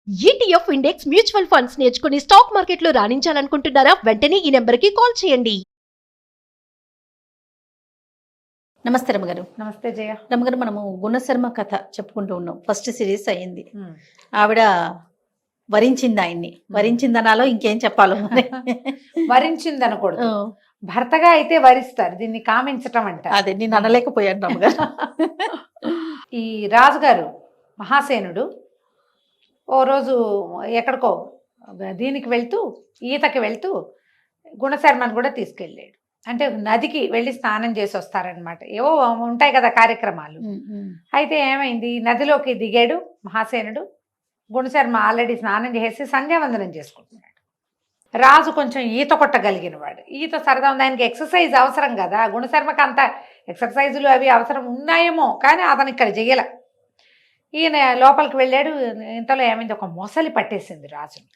ETF index mutual funds నేర్చుకుని stock మార్కెట్లో రాణించాలనుకుంటున్నారా? వెంటనే ఈ నెంబర్కి కాల్ చేయండి. నమస్తే రమగారు. నమస్తే జయ. రమగారు, మనము గుణశర్మ కథ చెప్పుకుంటూ ఉన్నాం. ఫస్ట్ సిరీస్ అయ్యింది. ఆవిడ వరించింది ఆయన్ని. వరించిందనాలో ఇంకేం చెప్పాలో వరించింది అనకూడదు, భర్తగా అయితే వరిస్తారు. దీన్ని కామించటం అంట. అదే నేను అనలేకపోయాను రమగారు. ఈ రాజుగారు మహాసేనుడు ఓ రోజు ఎక్కడికో దీనికి వెళ్తూ, ఈతకి వెళ్తూ గుణశర్మను కూడా తీసుకెళ్ళాడు. అంటే నదికి వెళ్ళి స్నానం చేసి వస్తారనమాట. ఏవో ఉంటాయి కదా కార్యక్రమాలు. అయితే ఏమైంది, నదిలోకి దిగాడు మహాసేనుడు. గుణశర్మ ఆల్రెడీ స్నానం చేసి సంధ్యావందనం చేసుకుంటున్నాడు. రాజు కొంచెం ఈత కొట్టగలిగిన వాడు. ఈత సరదా ఉంది, ఆయనకి ఎక్సర్సైజ్ అవసరం కదా. గుణశర్మకి అంత ఎక్సర్సైజులు అవి అవసరం ఉన్నాయేమో, కానీ అతను ఇక్కడ చెయ్యాల. ఈయన లోపలికి వెళ్ళాడు. ఇంతలో ఏమైంది, ఒక మొసలి పట్టేసింది రాజుని.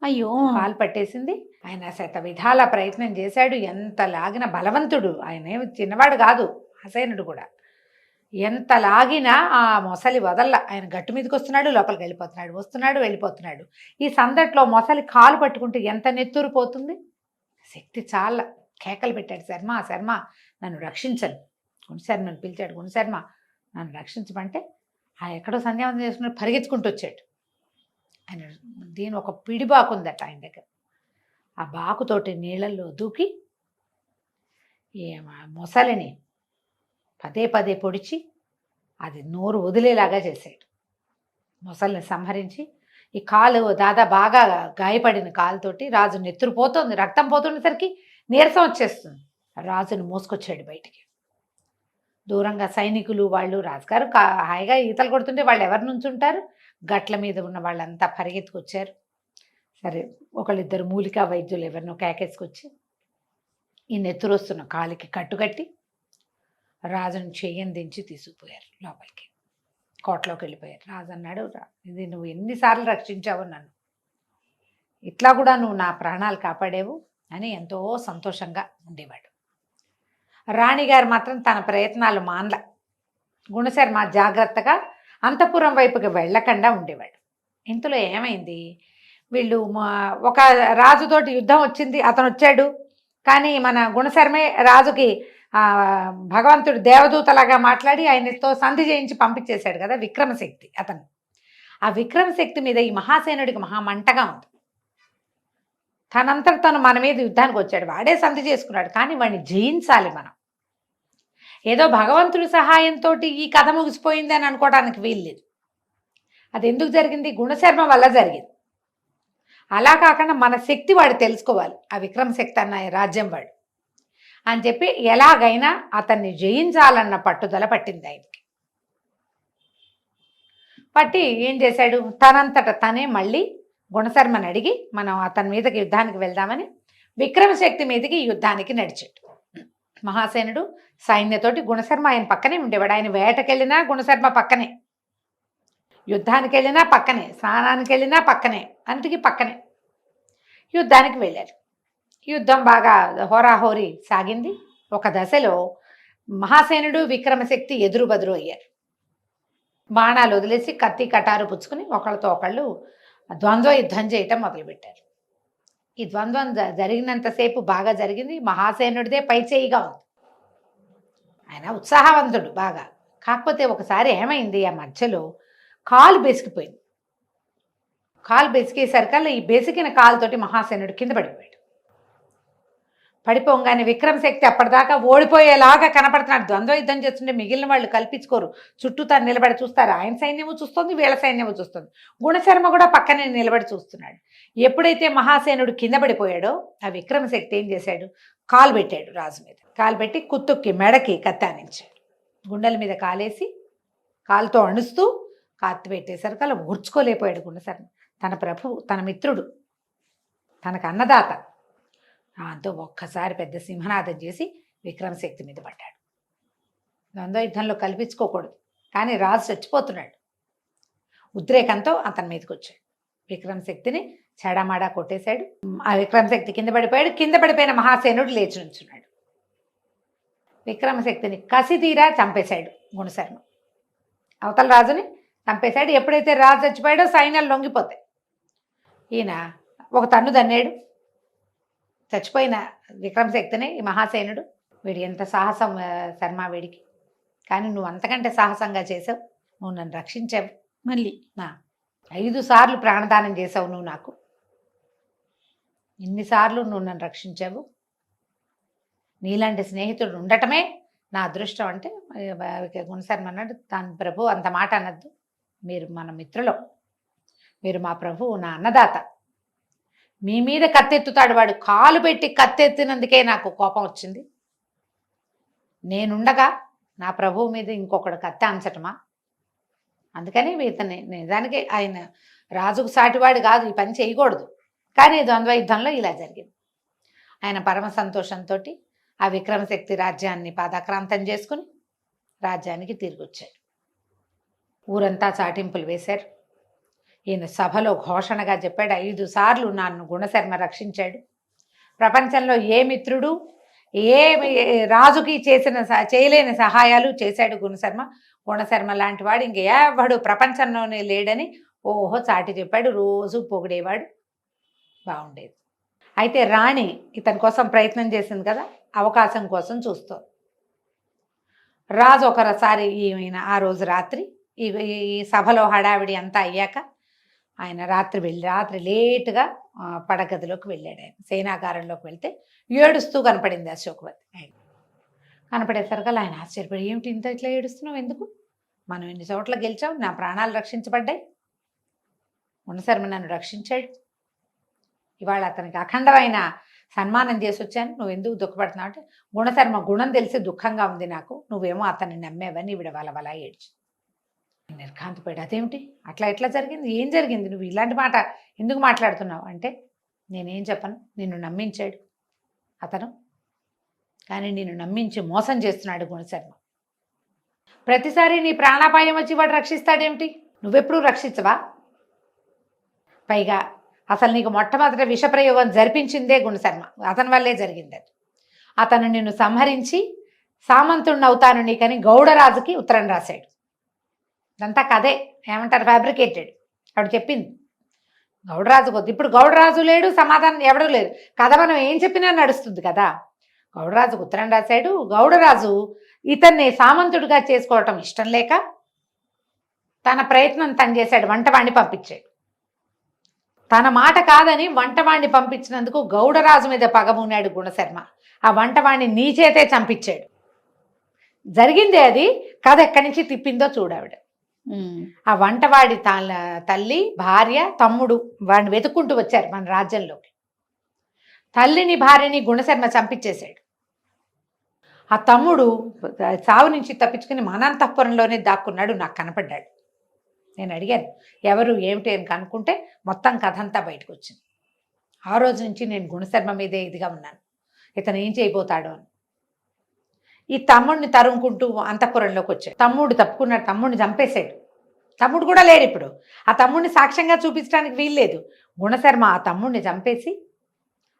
అయ్యో, కాలు పట్టేసింది. ఆయన శత విధాల ప్రయత్నం చేశాడు. ఎంత లాగిన బలవంతుడు ఆయన, ఏమి చిన్నవాడు కాదు హసేనుడు కూడా. ఎంత లాగినా ఆ మొసలి వదల్ల. ఆయన గట్టు మీదకి వస్తున్నాడు, లోపలికి వెళ్ళిపోతున్నాడు, వస్తున్నాడు వెళ్ళిపోతున్నాడు. ఈ సందట్లో మొసలి కాలు పట్టుకుంటే ఎంత నెత్తురు పోతుంది. శక్తి చాలా కేకలు పెట్టాడు, శర్మ శర్మ నన్ను రక్షించను. గుణశర్మను పిలిచాడు. గుణశర్మ నన్ను రక్షించమంటే ఆ ఎక్కడో సంధ్యావందనం చేసుకుని పరిగెత్తుకుంటూ వచ్చాడు. ఆయన దీని ఒక పిడి బాకు ఉందట ఆయన దగ్గర. ఆ బాకుతోటి నీళ్ళల్లో దూకి మొసలిని పదే పదే పొడిచి అది నోరు వదిలేలాగా చేశాడు. మొసలిని సంహరించి ఈ కాలు బాగా గాయపడిన కాలుతోటి రాజు నెత్తురు పోతుంది, రక్తం పోతుండేసరికి నీరసం వచ్చేస్తుంది. రాజును మోసుకొచ్చాడు బయటికి. దూరంగా సైనికులు వాళ్ళు, రాజుగారు హాయిగా ఈతలు కొడుతుంటే వాళ్ళు ఎవరి నుంచి ఉంటారు, గట్ల మీద ఉన్న వాళ్ళంతా పరిగెత్తుకొచ్చారు. సరే, ఒకళ్ళిద్దరు మూలికా వైద్యులు ఎవరినో కేకేసుకొచ్చి ఈ నెత్తురు వస్తున్న కాలికి కట్టుకట్టి రాజును చెయ్యని దించి తీసుకుపోయారు లోపలికి. కోటలోకి వెళ్ళిపోయారు. రాజు అన్నాడు, ఇది నువ్వు ఎన్నిసార్లు రక్షించావు నన్ను, ఇట్లా కూడా నువ్వు నా ప్రాణాలు కాపాడేవు అని ఎంతో సంతోషంగా ఉండేవాడు. రాణిగారు మాత్రం తన ప్రయత్నాలు మానల. గుణశర్మ జాగ్రత్తగా అంతఃపురం వైపుకి వెళ్ళకుండా ఉండేవాడు. ఇంతలో ఏమైంది, వీళ్ళు ఒక రాజుతోటి యుద్ధం వచ్చింది, అతను వచ్చాడు. కానీ మన గుణశర్మే రాజుకి భగవంతుడు దేవదూతలాగా మాట్లాడి ఆయనతో సంధి చేయించి పంపించేశాడు కదా విక్రమశక్తి అతను. ఆ విక్రమశక్తి మీద ఈ మహాసేనుడికి మహామంటగా ఉంది. తనంతట తను మన మీద యుద్ధానికి వచ్చాడు, వాడే సంధి చేసుకున్నాడు. కానీ వాడిని జయించాలి మనం. ఏదో భగవంతుడి సహాయంతో ఈ కథ ముగిసిపోయింది అని అనుకోవడానికి వీల్లేదు. అది ఎందుకు జరిగింది, గుణశర్మ వల్ల జరిగింది. అలా కాకుండా మన శక్తి వాడు తెలుసుకోవాలి. ఆ విక్రమశక్తి అన్న రాజ్యం వాడు అని చెప్పి ఎలాగైనా అతన్ని జయించాలన్న పట్టుదల పట్టింది ఆయనకి. పట్టి ఏం చేశాడు, తనంతట తనే మళ్ళీ గుణశర్మని అడిగి మనం అతని మీదకి యుద్ధానికి వెళ్దామని విక్రమశక్తి మీదకి యుద్ధానికి నడిచాడు. మహాసేనుడు సైన్యతోటి, గుణశర్మ ఆయన పక్కనే ఉండేవాడు. ఆయన వేటకెళ్ళినా గుణశర్మ పక్కనే, యుద్ధానికి వెళ్ళినా పక్కనే, స్నానానికి వెళ్ళినా పక్కనే, అంతకి పక్కనే యుద్ధానికి వెళ్ళారు. యుద్ధం బాగా హోరాహోరీ సాగింది. ఒక దశలో మహాసేనుడు విక్రమశక్తి ఎదురు బదురు అయ్యారు. బాణాలు వదిలేసి కత్తి కటారు పుచ్చుకుని ఒకళ్ళతో ఒకళ్ళు ద్వంద్వ యుద్ధం చేయటం మొదలుపెట్టారు. ఈ ద్వంద్వం జరిగినంతసేపు బాగా జరిగింది. మహాసేనుడిదే పై చేయిగా ఉంది. ఆయన ఉత్సాహవంతుడు బాగా. కాకపోతే ఒకసారి ఏమైంది, ఆ మధ్యలో కాలు బెసికిపోయింది. కాలు బెసికేసరికల్లా ఈ బెసికిన కాలుతోటి మహాసేనుడు కింద పడిపోయాడు. పడిపోగానే విక్రమశక్తి అప్పటిదాకా ఓడిపోయేలాగా కనపడుతున్నాడు. ద్వంద్వ యుద్ధం చేస్తుంటే మిగిలిన వాళ్ళు కల్పించుకోరు, చుట్టూ తను నిలబడి చూస్తారు. ఆయన సైన్యము చూస్తుంది, వీళ్ళ సైన్యము చూస్తుంది. గుణశర్మ కూడా పక్కనే నిలబడి చూస్తున్నాడు. ఎప్పుడైతే మహాసేనుడు కింద పడిపోయాడో ఆ విక్రమశక్తి ఏం చేశాడు, కాలు పెట్టాడు రాజు మీద. కాలు పెట్టి కుత్తుక్కి మెడకి కత్తానించాడు. గుండెల మీద కాలేసి కాలుతో అణుస్తూ కాత్తి పెట్టేసరికి అలా ఓర్చుకోలేకపోయాడు గుణశర్మ. తన ప్రభువు, తన మిత్రుడు, తనకు అన్నదాత. దాంతో ఒక్కసారి పెద్ద సింహనాదం చేసి విక్రమశక్తి మీద పడ్డాడు. ద్వంద్వ యుద్ధంలో కల్పించుకోకూడదు, కానీ రాజు చచ్చిపోతున్నాడు. ఉద్రేకంతో అతని మీదకి వచ్చాడు. విక్రమశక్తిని చెడామాడా కొట్టేశాడు. ఆ విక్రమశక్తి కింద పడిపోయాడు. కింద పడిపోయిన మహాసేనుడు లేచి నుంచున్నాడు. విక్రమశక్తిని కసితీరా చంపేశాడు గుణశర్మ. అవతల రాజుని చంపేశాడు. ఎప్పుడైతే రాజు చచ్చిపోయాడో సైన్యాలు లొంగిపోతాయి. ఈయన ఒక తన్ను దన్నాడు. చచ్చిపోయిన విక్రమశక్తిని ఈ మహాసేనుడు. వీడు ఎంత సాహసం శర్మ వీడికి. కానీ నువ్వు అంతకంటే సాహసంగా చేసావు. నువ్వు నన్ను రక్షించావు. మళ్ళీ 5 సార్లు ప్రాణదానం చేసావు నువ్వు నాకు. ఇన్నిసార్లు నువ్వు నన్ను రక్షించావు. నీలాంటి స్నేహితుడు ఉండటమే నా అదృష్టం అంటే గుణశర్మ అన్నాడు, తాను ప్రభు అంత మాట అనద్దు. మీరు మన మిత్రులం. మీరు మా ప్రభువు, నా అన్నదాత. మీ మీద కత్తెత్తుతాడు వాడు. కాలు పెట్టి కత్తెత్తినందుకే నాకు కోపం వచ్చింది. నేనుండగా నా ప్రభువు మీద ఇంకొకడు కత్తె అంచటమా? అందుకని ఇతన్ని నిజానికి ఆయన రాజుకు సాటివాడు కాదు, ఈ పని చేయకూడదు. కానీ ద్వంద్వ యుద్ధంలో ఇలా జరిగింది. ఆయన పరమ సంతోషంతో ఆ విక్రమశక్తి రాజ్యాన్ని పాదాక్రాంతం చేసుకుని రాజ్యానికి తిరిగి వచ్చాడు. ఊరంతా చాటింపులు వేశారు. ఈయన సభలో ఘోషణగా చెప్పాడు, 5 సార్లు నన్ను గుణశర్మ రక్షించాడు. ప్రపంచంలో ఏ మిత్రుడు ఏ రాజుకి చేయలేని సహాయాలు చేశాడు గుణశర్మ. గుణశర్మ లాంటి వాడు ఇంకెవడు ప్రపంచంలోనే లేడని ఓహో చాటి చెప్పాడు. రోజు పొగిడేవాడు. బాగుండేది. అయితే రాణి ఇతని కోసం ప్రయత్నం చేసింది కదా, అవకాశం కోసం చూస్తాం. రాజు ఒకసారి ఈయన ఆ రోజు రాత్రి ఈ సభలో హడావిడి అంతా అయ్యాక ఆయన రాత్రి లేటుగా పడగదిలోకి వెళ్ళాడు. ఆయన సేనాగారంలోకి వెళ్తే ఏడుస్తూ కనపడింది అశోకవతి. ఆయన కనపడేసరికల్లా ఆయన ఆశ్చర్యపడి, ఏమిటి ఇంత ఇట్లా ఏడుస్తున్నావు, ఎందుకు? మనం ఎన్ని చోట్ల గెలిచావు, నా ప్రాణాలు రక్షించబడ్డాయి, గుణశర్మ నన్ను రక్షించాడు, ఇవాళ అతనికి అఖండమైన సన్మానం చేసి వచ్చాను, నువ్వు ఎందుకు దుఃఖపడుతున్నావు అంటే, గుణశర్మ గుణం తెలిసి దుఃఖంగా ఉంది నాకు, నువ్వేమో అతన్ని నమ్మేవని ఈవిడ వలవలా ఏడ్చి నిర్ఘాంతపోయాడు. అదేమిటి అట్లా ఎట్లా జరిగింది, ఏం జరిగింది, నువ్వు ఇలాంటి మాట ఎందుకు మాట్లాడుతున్నావు అంటే, నేనేం చెప్పను, నిన్ను నమ్మించాడు అతను, కానీ నిన్ను నమ్మించి మోసం చేస్తున్నాడు గుణశర్మ. ప్రతిసారి నీ ప్రాణాపాయం వచ్చి వాడు రక్షిస్తాడేమిటి, నువ్వెప్పుడూ రక్షించవా? పైగా అసలు నీకు మొట్టమొదట విషప్రయోగం జరిపించిందే గుణశర్మ, అతని వల్లే జరిగింది. అది అతను నిన్ను సంహరించి సామంతుడిని అవుతాను నీకని గౌడరాజుకి ఉత్తరం రాశాడు. ఇదంతా కదే, ఏమంటారు, ఫ్యాబ్రికేటెడ్. ఆవిడ చెప్పింది గౌడరాజు కొద్ది. ఇప్పుడు గౌడరాజు లేడు, సమాధానం ఎవడూ లేదు, కథ మనం ఏం చెప్పినా నడుస్తుంది కదా. గౌడరాజుకు ఉత్తరం రాశాడు. గౌడరాజు ఇతన్ని సామంతుడిగా చేసుకోవటం ఇష్టం లేక తన ప్రయత్నం తను చేశాడు, వంటవాణ్ణి పంపించాడు. తన మాట కాదని వంటవాణ్ణి పంపించినందుకు గౌడరాజు మీద పగమూనాడు గుణశర్మ. ఆ వంటవాణ్ణి నీ చేతే చంపించాడు. జరిగిందే అది. కథ ఎక్కడి నుంచి తిప్పిందో చూడావిడ. ఆ వంటవాడి తల్లి, భార్య, తమ్ముడు వాడిని వెతుక్కుంటూ వచ్చారు మన రాజ్యంలోకి. తల్లిని భార్యని గుణశర్మ చంపించేశాడు. ఆ తమ్ముడు చావు నుంచి తప్పించుకుని మనంతఃపురంలోనే దాక్కున్నాడు, నాకు కనపడ్డాడు. నేను అడిగాను ఎవరు ఏమిటి అని కనుక్కుంటే మొత్తం కథ అంతా బయటకు వచ్చింది. ఆ రోజు నుంచి నేను గుణశర్మ మీదే ఇదిగా ఉన్నాను, ఇతను ఏం చేయబోతాడో అని. ఈ తమ్ముడిని తరుముకుంటూ అంతఃపురంలోకి వచ్చాడు. తమ్ముడు తప్పుకున్నాడు, తమ్ముడిని చంపేశాడు. తమ్ముడు కూడా లేడు ఇప్పుడు. ఆ తమ్ముడిని సాక్ష్యంగా చూపించడానికి వీల్లేదు. గుణశర్మ ఆ తమ్ముడిని చంపేసి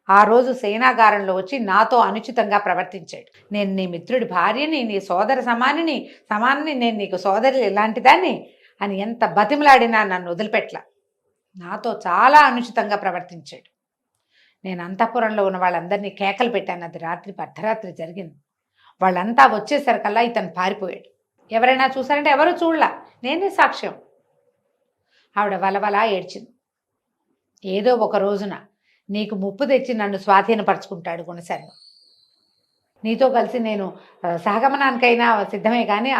ఆ రోజు సేనాగారంలో వచ్చి నాతో అనుచితంగా ప్రవర్తించాడు. నేను నీ మిత్రుడి భార్యని, నీ సోదర సమానిని, నేను నీకు సోదరి ఇలాంటి దాన్ని అని ఎంత బతిమలాడినా నన్ను వదిలిపెట్ల. నాతో చాలా అనుచితంగా ప్రవర్తించాడు. నేను అంతఃపురంలో ఉన్న వాళ్ళందరినీ కేకలు పెట్టాను. అది అర్ధరాత్రి జరిగింది. వాళ్ళంతా వచ్చేసరికల్లా ఇతను పారిపోయాడు. ఎవరైనా చూసారంటే ఎవరు చూడలా, నేనే సాక్ష్యం. ఆవిడ వలవలా ఏడ్చింది. ఏదో ఒక రోజున నీకు ముప్పు తెచ్చి నన్ను స్వాధీనపరుచుకుంటాడు గుణశర్మ. నీతో కలిసి నేను సహగమనానికైనా సిద్ధమే, కానీ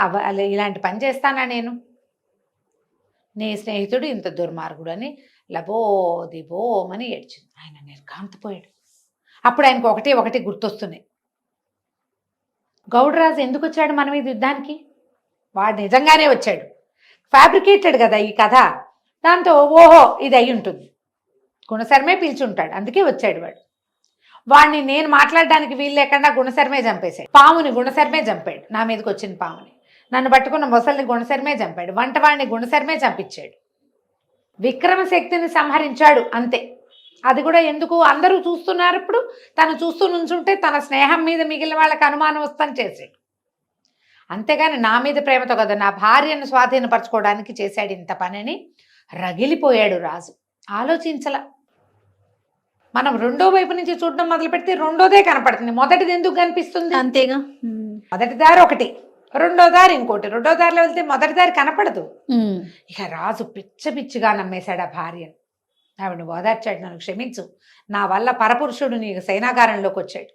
ఇలాంటి పని చేస్తానా నేను? నీ స్నేహితుడు ఇంత దుర్మార్గుడు అని లబోదిబోమని ఏడ్చింది. ఆయన నిర్ఘాంతపోయాడు. అప్పుడు ఆయనకు ఒకటి గుర్తొస్తున్నాయి. గౌడరాజు ఎందుకు వచ్చాడు మన మీద యుద్ధానికి? వాడు నిజంగానే వచ్చాడు. ఫ్యాబ్రికేటెడ్ కదా ఈ కథ. దాంతో ఓహో ఇది అయి ఉంటుంది, గుణశర్మే పిలిచుంటాడు, అందుకే వచ్చాడు వాడు. వాడిని నేను మాట్లాడడానికి వీలు లేకుండా గుణశర్మే చంపేశాడు. పాముని గుణశర్మే చంపాడు, నా మీదకి వచ్చిన పాముని. నన్ను పట్టుకున్న మొసలిని గుణశర్మే చంపాడు. వంటవాడిని గుణశర్మే చంపించాడు. విక్రమశక్తిని సంహరించాడు అంతే. అది కూడా ఎందుకు? అందరూ చూస్తున్నారు. ఇప్పుడు తను చూస్తూ నుంచుంటే తన స్నేహం మీద మిగిలిన వాళ్ళకి అనుమానం వస్తాను చేశాడు. అంతేగాని నా మీద ప్రేమతో కదా, నా భార్యను స్వాధీనపరచుకోవడానికి చేశాడు ఇంత పనిని రగిలిపోయాడు రాజు. ఆలోచించలా. మనం రెండో వైపు నుంచి చూడడం మొదలు పెడితే రెండోదే కనపడుతుంది, మొదటిది ఎందుకు కనిపిస్తుంది? అంతేగా. మొదటి దారి ఒకటి, రెండో దారి ఇంకోటి, రెండో దారిలో వెళ్తే మొదటి దారి కనపడదు. ఇక రాజు పిచ్చిగా నమ్మేశాడు ఆ భార్యను. ఆవిడని ఓదార్చాడు, నన్ను క్షమించు, నా వల్ల పరపురుషుడు నీకు సైనాగారంలోకి వచ్చాడు,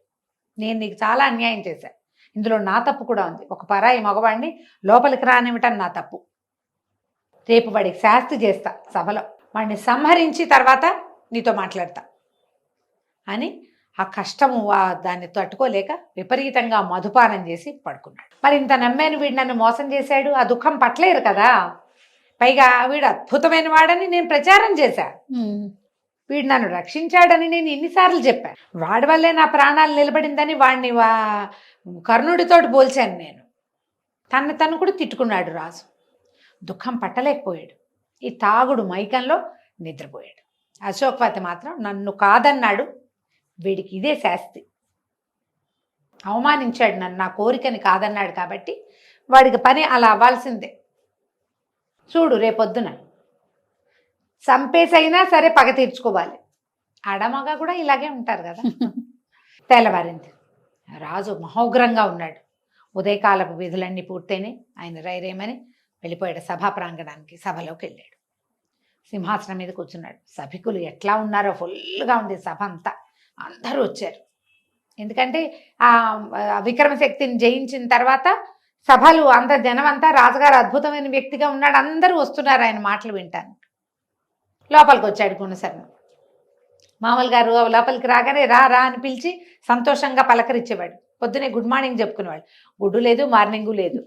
నేను నీకు చాలా అన్యాయం చేశాను, ఇందులో నా తప్పు కూడా ఉంది, ఒక పరాయి మగవాడిని లోపలికి రానివ్వటం నా తప్పు, రేపు వాడికి శాస్తి చేస్తా సభలో, వాడిని సంహరించి తర్వాత నీతో మాట్లాడతా అని ఆ కష్టము దాన్ని తట్టుకోలేక విపరీతంగా మధుపానం చేసి పడుకున్నాడు. మరి ఇంత నమ్మాను, వీడు నన్ను మోసం చేశాడు, ఆ దుఃఖం పట్టలేరు కదా, పైగా వీడు అద్భుతమైన వాడని నేను ప్రచారం చేశా, వీడు నన్ను రక్షించాడని నేను ఎన్నిసార్లు చెప్పాను, వాడి వల్లే నా ప్రాణాలు నిలబడిందని వాడిని కర్ణుడితోటి పోల్చాను నేను. తను కూడా తిట్టుకున్నాడు రాజు. దుఃఖం పట్టలేకపోయాడు. ఈ తాగుడు మైకంలో నిద్రపోయాడు. అశోకవతి మాత్రం నన్ను కాదన్నాడు, వీడికి ఇదే శాస్తి, అవమానించాడు నన్ను, నా కోరికని కాదన్నాడు కాబట్టి వాడికి పని అలా అవ్వాల్సిందే. చూడు రేపొద్దున చంపేసైనా సరే పగ తీర్చుకోవాలి, ఆడమగ కూడా ఇలాగే ఉంటారు కదా. తెల్లవారింది. రాజు మహోగ్రంగా ఉన్నాడు. ఉదయకాలపు విధులన్నీ పూర్తయినాయి. ఆయన రైరేమని వెళ్ళిపోయాడు సభా ప్రాంగణానికి. సభలోకి వెళ్ళాడు. సింహాసనం మీద కూర్చున్నాడు. సభికులు ఎట్లా ఉన్నారో, ఫుల్గా ఉంది సభ అంతా, అందరూ వచ్చారు. ఎందుకంటే ఆ విక్రమశక్తిని జయించిన తర్వాత సభలు అంత జనం అంతా రాజుగారు అద్భుతమైన వ్యక్తిగా ఉన్నాడు, అందరూ వస్తున్నారు ఆయన మాటలు వింటాను. లోపలికి వచ్చాడు గుణశర్మ. మామూలు గారు లోపలికి రాగానే రా రా అని పిలిచి సంతోషంగా పలకరించేవాడు. పొద్దునే గుడ్ మార్నింగ్ చెప్పుకునేవాడు. గుడ్డు లేదు, మార్నింగు లేదు.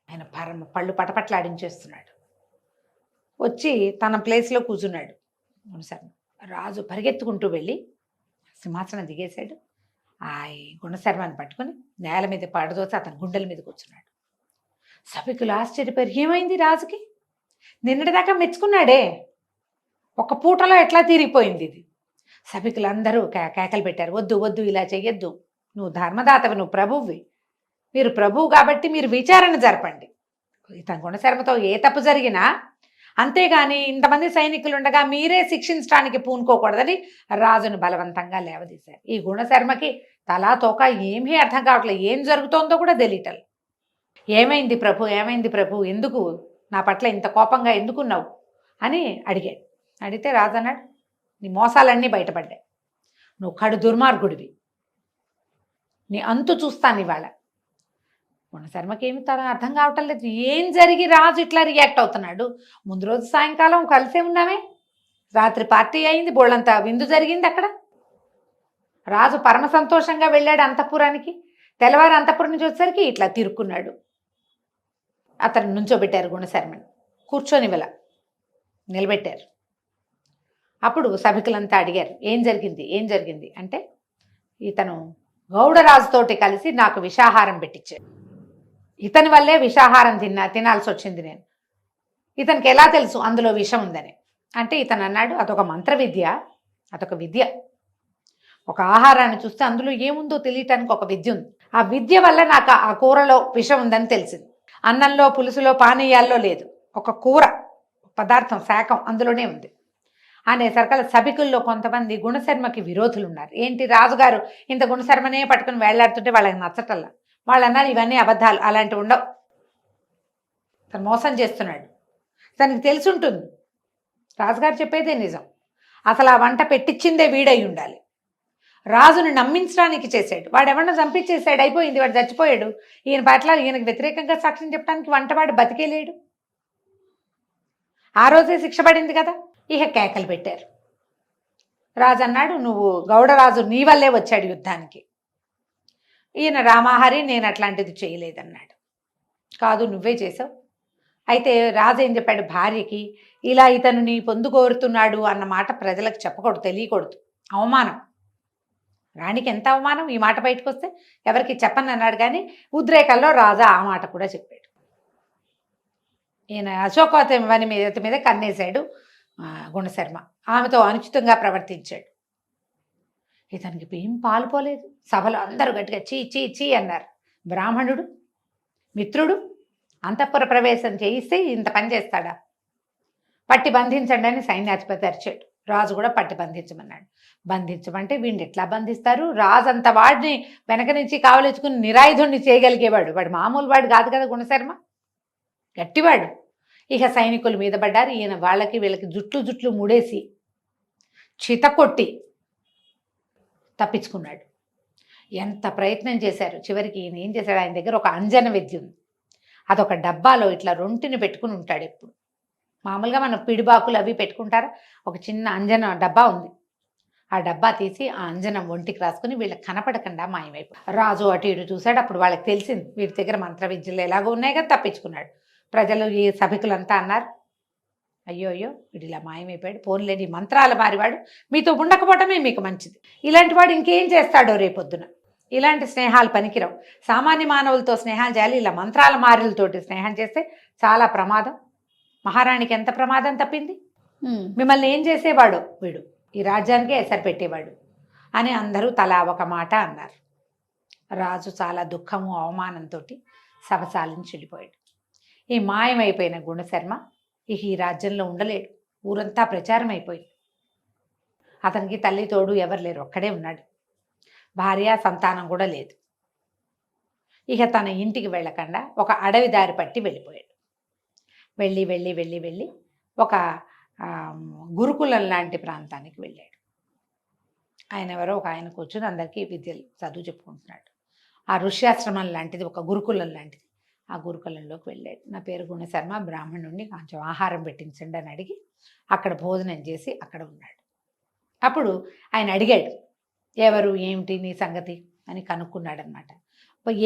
ఆయన పళ్ళు పటపట్లాడించేస్తున్నాడు. వచ్చి తన ప్లేస్లో కూర్చున్నాడు గుణశర్మ. రాజు పరిగెత్తుకుంటూ వెళ్ళి సింహాసనం దిగేశాడు. ఆ గుణశర్మని పట్టుకొని నేల మీద పడదోసి అతని గుండెల మీద కూర్చున్నాడు. సభికులు ఆశ్చర్యపోయారు. ఏమైంది రాజుకి? నిన్నటిదాకా మెచ్చుకున్నాడే, ఒక పూటలో ఎట్లా తీరిపోయింది ఇది? సభికులందరూ కేకలు పెట్టారు. వద్దు వద్దు, ఇలా చెయ్యొద్దు, నువ్వు ధర్మదాతవి, నువ్వు ప్రభువువి, మీరు ప్రభువు కాబట్టి మీరు విచారణ జరపండి. ఇతని గుణశర్మతో ఏ తప్పు జరిగినా, అంతేగాని ఇంతమంది సైనికులు ఉండగా మీరే శిక్షించడానికి పూనుకోకూడదని రాజును బలవంతంగా లేవదీశారు. ఈ గుణశర్మకి తలా తోక ఏమీ అర్థం కావట్లేదు, ఏం జరుగుతోందో కూడా తెలియటం. ఏమైంది ప్రభు, ఏమైంది ప్రభు, ఎందుకు నా పట్ల ఇంత కోపంగా ఎందుకున్నావు అని అడిగాడు. అడిగితే రాజు అన్నాడు, నీ మోసాలన్నీ బయటపడ్డాయి, నువ్వు కడు దుర్మార్గుడివి, నీ అంతు చూస్తాను ఇవాళ. గుణశర్మకి ఏమి తన అర్థం కావటం లేదు. ఏం జరిగి రాజు ఇట్లా రియాక్ట్ అవుతున్నాడు? ముందు రోజు సాయంకాలం కలిసే ఉన్నామే, రాత్రి పార్టీ అయింది, బోళ్ళంతా విందు జరిగింది అక్కడ. రాజు పరమ సంతోషంగా వెళ్ళాడు అంతఃపురానికి. తెల్లవారు అంతఃపురం నుంచి వచ్చేసరికి ఇట్లా తిరుక్కున్నాడు. అతను నుంచోబెట్టారు గుణశర్మని, కూర్చొని నిలబెట్టారు. అప్పుడు సభికులంతా అడిగారు, ఏం జరిగింది ఏం జరిగింది అంటే, ఇతను గౌడరాజుతోటి కలిసి నాకు విషాహారం పెట్టించాడు, ఇతని వల్లే విషాహారం తినాల్సి వచ్చింది నేను, ఇతనికి ఎలా తెలుసు అందులో విషం ఉందని అంటే, ఇతను అన్నాడు అదొక మంత్ర విద్య, అదొక విద్య, ఒక ఆహారాన్ని చూస్తే అందులో ఏముందో తెలియటానికి ఒక విద్య ఉంది, ఆ విద్య వల్ల నాకు ఆ కూరలో విషం ఉందని తెలిసింది, అన్నంలో పులుసులో పానీయాల్లో లేదు, ఒక కూర పదార్థం శాఖం అందులోనే ఉంది అనేసరికల సభికుల్లో కొంతమంది గుణశర్మకి విరోధులు ఉన్నారు. ఏంటి రాజుగారు ఇంత గుణశర్మనే పట్టుకుని వేళ్లాడుతుంటే వాళ్ళకి నచ్చటల్లా. వాళ్ళు అన్నారు ఇవన్నీ అబద్ధాలు, అలాంటివి ఉండవు, తను మోసం చేస్తున్నాడు, తనకి తెలిసి ఉంటుంది, రాజుగారు చెప్పేదే నిజం, అసలు ఆ వంట పెట్టించిందే వీడై ఉండాలి, రాజుని నమ్మించడానికి చేశాడు, వాడు ఎవరన్నా చంపించేశాడు, అయిపోయింది, వాడు చచ్చిపోయాడు, ఈయన పట్ల ఈయనకు వ్యతిరేకంగా సాక్ష్యం చెప్పడానికి వంటవాడు బతికేలేడు, ఆ రోజే శిక్ష పడింది కదా. ఇక కేకలు పెట్టారు. రాజు అన్నాడు, నువ్వు గౌడరాజు నీ వల్లే వచ్చాడు యుద్ధానికి, ఈయన రామాహరి నేను అట్లాంటిది చేయలేదన్నాడు. కాదు నువ్వే చేసావు. అయితే రాజు ఏం చెప్పాడు భార్యకి, ఇలా ఇతను నీ పొందు కోరుతున్నాడు అన్న మాట ప్రజలకు చెప్పకూడదు, తెలియకూడదు, అవమానం, రాణికి ఎంత అవమానం ఈ మాట బయటకు వస్తే, ఎవరికి చెప్పని అన్నాడు. కానీ ఉద్రేకంలో రాజా ఆ మాట కూడా చెప్పాడు. ఈయన అశోకవతి మీద కన్నేశాడు గుణశర్మ, ఆమెతో అనుచితంగా ప్రవర్తించాడు. ఇతనికి ఏం పాలుపోలేదు. సభలో అందరూ గట్టిగా చీ చీ చీ అన్నారు. బ్రాహ్మణుడు మిత్రుడు అంతఃపుర ప్రవేశం చేయిస్తే ఇంత పని చేస్తాడా, పట్టి బంధించండి అని సైన్యాధిపతి అరిచాడు. రాజు కూడా పట్టి బంధించమన్నాడు. బంధించమంటే వీడిని ఎట్లా బంధిస్తారు? రాజు అంత వాడిని వెనక నుంచి కావలించుకుని నిరాయుధుడిని చేయగలిగేవాడు. వాడు మామూలు వాడు కాదు కదా గుణశర్మ, గట్టివాడు. ఇక సైనికుల మీద పడ్డారు. ఈయన వాళ్ళకి వీళ్ళకి జుట్లు ముడేసి చితకొట్టి తప్పించుకున్నాడు. ఎంత ప్రయత్నం చేశారు. చివరికి ఈయన ఏం చేశాడు, ఆయన దగ్గర ఒక అంజన విద్య ఉంది. అదొక డబ్బాలో ఇట్లా రొంటిని పెట్టుకుని ఉంటాడు ఎప్పుడు. మామూలుగా మనం పిడిబాకులు అవి పెట్టుకుంటారా, ఒక చిన్న అంజన డబ్బా ఉంది. ఆ డబ్బా తీసి ఆ అంజనం ఒంటికి రాసుకుని వీళ్ళకి కనపడకుండా మాయమైపోయి రాజు అటు ఇటు చూశాడు. అప్పుడు వాళ్ళకి తెలిసింది వీడి దగ్గర మంత్ర విద్యలు ఎలాగో ఉన్నాయి కదా, తప్పించుకున్నాడు. ప్రజలు ఈ సభికులంతా అన్నారు, అయ్యో వీడు ఇలా మాయమైపోయాడు, పోన్లేని మంత్రాల మారివాడు, మీతో ఉండకపోవటమే మీకు మంచిది. ఇలాంటి వాడు ఇంకేం చేస్తాడో రేపొద్దున. ఇలాంటి స్నేహాలు పనికిరావు. సామాన్య మానవులతో స్నేహాలు చేయాలి, ఇలా మంత్రాల మారులతోటి స్నేహం చేస్తే చాలా ప్రమాదం. మహారాణికి ఎంత ప్రమాదం తప్పింది. మిమ్మల్ని ఏం చేసేవాడు వీడు, ఈ రాజ్యానికే ఎసరు పెట్టేవాడు అని అందరూ తలా ఒక మాట అన్నారు. రాజు చాలా దుఃఖము అవమానంతో సభసాలించి వెళ్ళిపోయాడు. ఈ మాయమైపోయిన గుణశర్మ ఇక ఈ రాజ్యంలో ఉండలేడు. ఊరంతా ప్రచారం అయిపోయింది. అతనికి తల్లి తోడు ఎవరు లేరు, ఒక్కడే ఉన్నాడు. భార్య సంతానం కూడా లేదు. ఇక తన ఇంటికి వెళ్ళకుండా ఒక అడవి దారి పట్టి వెళ్ళిపోయాడు. వెళ్ళి ఒక గురుకులం లాంటి ప్రాంతానికి వెళ్ళాడు. ఆయన ఎవరో ఒక ఆయన కూర్చుని అందరికీ విద్యలు చదువు చెప్పుకుంటున్నాడు. ఆ ఋష్యాశ్రమం లాంటిది, ఒక గురుకులం లాంటిది. ఆ గురుకులంలోకి వెళ్ళాడు. నా పేరు గుణశర్మ, బ్రాహ్మణుడిని, కొంచెం ఆహారం పెట్టించండి అని అడిగి అక్కడ భోజనం చేసి అక్కడ ఉన్నాడు. అప్పుడు ఆయన అడిగాడు, ఎవరు ఏమిటి నీ సంగతి అని కనుక్కున్నాడు అనమాట.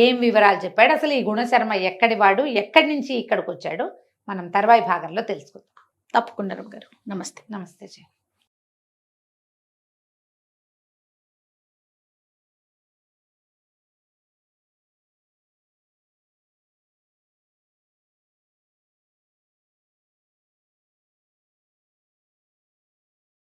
ఏం వివరాలు చెప్పాడు, అసలు ఈ గుణశర్మ ఎక్కడి వాడు, ఎక్కడి నుంచి ఇక్కడికి వచ్చాడు, మనం తర్వాయి భాగంలో తెలుసుకుందాం. తప్పకుండా గారు. నమస్తే. నమస్తే.